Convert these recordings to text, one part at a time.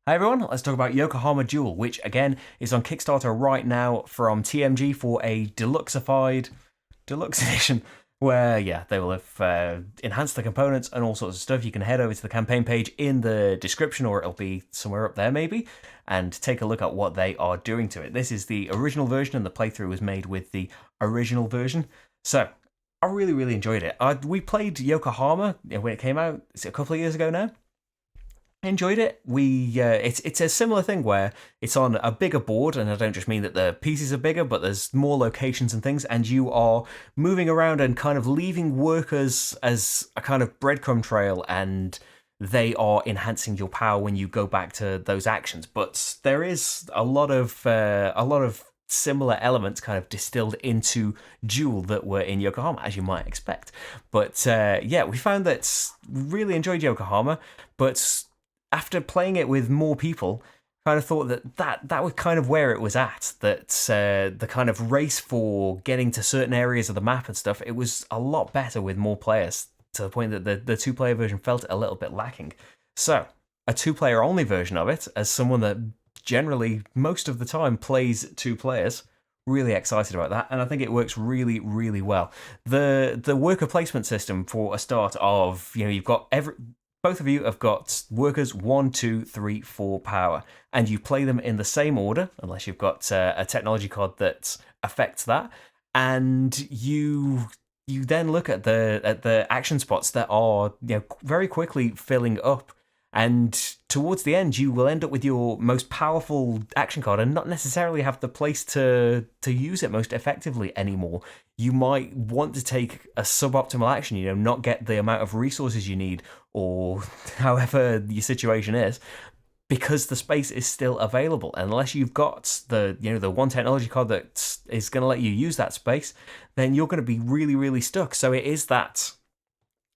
Hi everyone, let's talk about Yokohama Duel, which again is on Kickstarter right now from TMG for a deluxeified deluxe edition, where they will have enhanced the components and all sorts of stuff. You can head over to the campaign page in the description, or it'll be somewhere up there maybe, and take a look at what they are doing to it. This is the original version, and the playthrough was made with the original version. So I really enjoyed it. We played Yokohama when it came out. It's a couple of years ago now. Enjoyed it. It's a similar thing where it's on a bigger board, and I don't just mean that the pieces are bigger, but there's more locations and things, and you are moving around and kind of leaving workers as a kind of breadcrumb trail, and they are enhancing your power when you go back to those actions. But there is a lot of similar elements kind of distilled into Duel that were in Yokohama, as you might expect. But we found that really enjoyed Yokohama, but after playing it with more people, kind of thought that was kind of where it was at. That the kind of race for getting to certain areas of the map and stuff, it was a lot better with more players, to the point that the two-player version felt a little bit lacking. So, a two-player only version of it, as someone that generally, most of the time, plays two players, really excited about that, and I think it works really well. The worker placement system, for a start, of you've got both of you have got workers 1, 2, 3, 4 power, and you play them in the same order, unless you've got a technology card that affects that. And you then look at the action spots that are very quickly filling up, and towards the end you will end up with your most powerful action card and not necessarily have the place to use it most effectively anymore. You might want to take a suboptimal action, not get the amount of resources you need, or however your situation is, because the space is still available. Unless you've got the one technology card that is going to let you use that space, then you're going to be really stuck. So it is that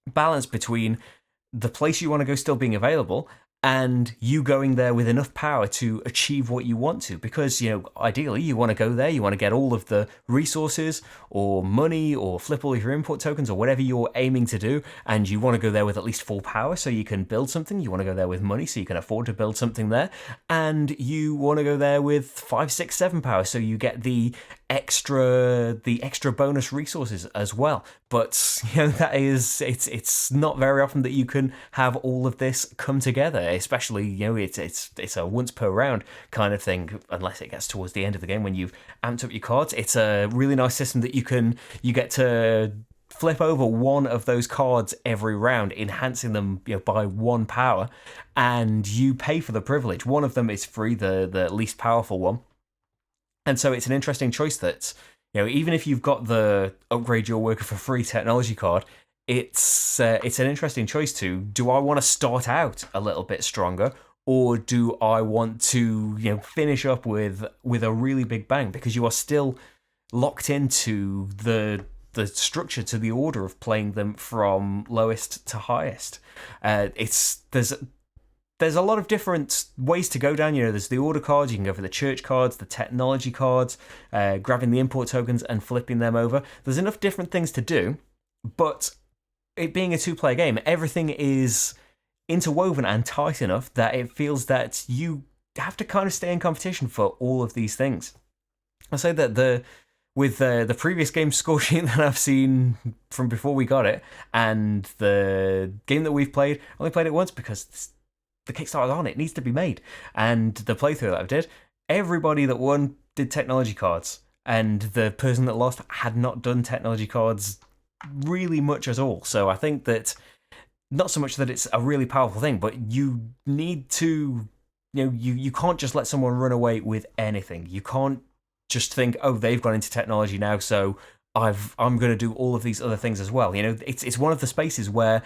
balance between the place you want to go still being available, and you going there with enough power to achieve what you want to. Because, ideally, you want to go there, you want to get all of the resources, or money, or flip all of your import tokens, or whatever you're aiming to do, and you want to go there with at least 4 power so you can build something. You want to go there with money so you can afford to build something there. And you want to go there with 5, 6, 7 power so you get the extra bonus resources as well. But it's not very often that you can have all of this come together, especially it's a once per round kind of thing, unless it gets towards the end of the game when you've amped up your cards. It's a really nice system that you get to flip over one of those cards every round, enhancing them by 1 power, and you pay for the privilege. One of them is free, the least powerful one. And so it's an interesting choice that, even if you've got the upgrade your worker for free technology card, it's an interesting choice do I want to start out a little bit stronger, or do I want to finish up with a really big bang? Because you are still locked into the structure, to the order of playing them from lowest to highest. There's a lot of different ways to go down. There's the order cards, you can go for the church cards, the technology cards, grabbing the import tokens and flipping them over. There's enough different things to do, but it being a two-player game, everything is interwoven and tight enough that it feels that you have to kind of stay in competition for all of these things. I say that with the previous game score sheet that I've seen from before we got it, and the game that we've played, I only played it once because the Kickstarter's on, it needs to be made. And the playthrough that I did, everybody that won did technology cards, and the person that lost had not done technology cards really much at all. So I think that, not so much that it's a really powerful thing, but you need to, you can't just let someone run away with anything. You can't just think, oh, they've gone into technology now, so I'm going to do all of these other things as well. It's one of the spaces where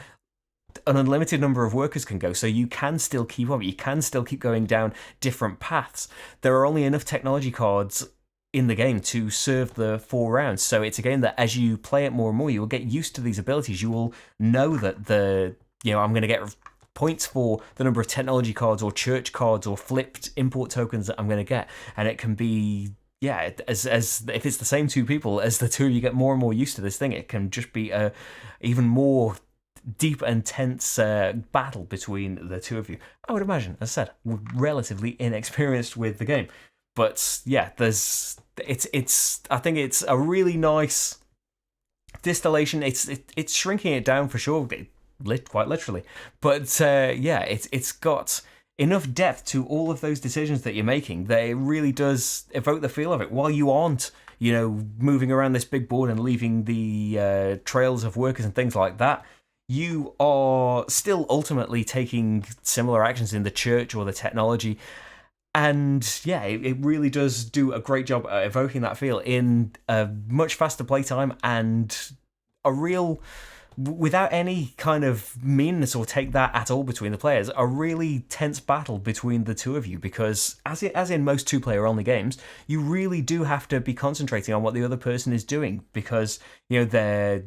an unlimited number of workers can go, so you can still keep up. You can still keep going down different paths. There are only enough technology cards in the game to serve the 4 rounds, so it's a game that as you play it more and more, you will get used to these abilities. You will know that I'm going to get points for the number of technology cards or church cards or flipped import tokens that I'm going to get, and it can be as if it's the same 2 people, as the 2 of you get more and more used to this thing, it can just be even more deep and tense battle between the two of you. I would imagine, as I said, we're relatively inexperienced with the game, but yeah, it's I think it's a really nice distillation. It's shrinking it down for sure, quite literally. But yeah, it's got enough depth to all of those decisions that you're making that it really does evoke the feel of it. While you aren't, moving around this big board and leaving the trails of workers and things like that, you are still ultimately taking similar actions in the church or the technology. And yeah, it really does do a great job at evoking that feel in a much faster playtime and a real, without any kind of meanness or take that at all between the players, a really tense battle between the two of you, because as in most two-player only games, you really do have to be concentrating on what the other person is doing, because you're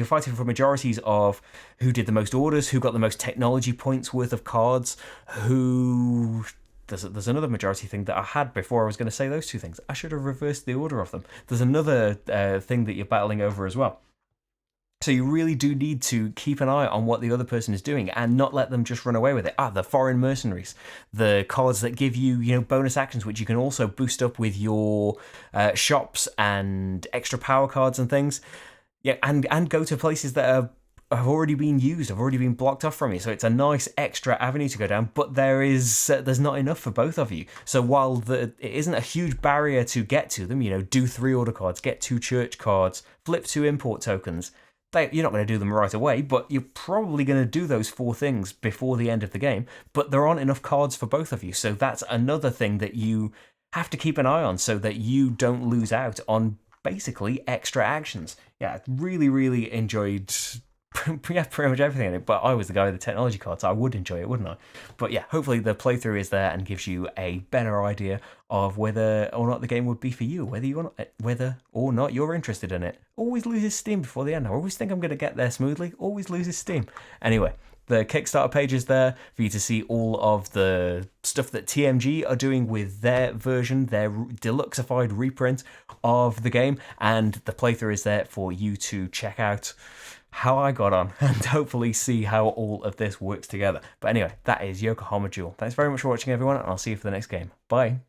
fighting for majorities of who did the most orders, who got the most technology points worth of cards, who... There's another majority thing that I had before I was going to say those two things. I should have reversed the order of them. There's another thing that you're battling over as well. So you really do need to keep an eye on what the other person is doing and not let them just run away with it. The foreign mercenaries, the cards that give you, bonus actions, which you can also boost up with your shops and extra power cards and things. Yeah, and go to places that have already been used, have already been blocked off from you. So it's a nice extra avenue to go down, but there's not enough for both of you. So while it isn't a huge barrier to get to them, do 3 order cards, get 2 church cards, flip 2 import tokens, you're not going to do them right away, but you're probably going to do those 4 things before the end of the game, but there aren't enough cards for both of you. So that's another thing that you have to keep an eye on so that you don't lose out on basically extra actions. Yeah, really, really enjoyed pretty much everything in it, but I was the guy with the technology cards, so I would enjoy it, wouldn't I? But yeah, hopefully the playthrough is there and gives you a better idea of whether or not the game would be for you, whether or not you're interested in it. Always loses steam before the end. I always think I'm going to get there smoothly, always loses steam. Anyway, the Kickstarter page is there for you to see all of the stuff that TMG are doing with their version, their deluxeified reprint of the game, and the playthrough is there for you to check out how I got on and hopefully see how all of this works together. But anyway, that is Yokohama Duel. Thanks very much for watching, everyone, and I'll see you for the next game. Bye.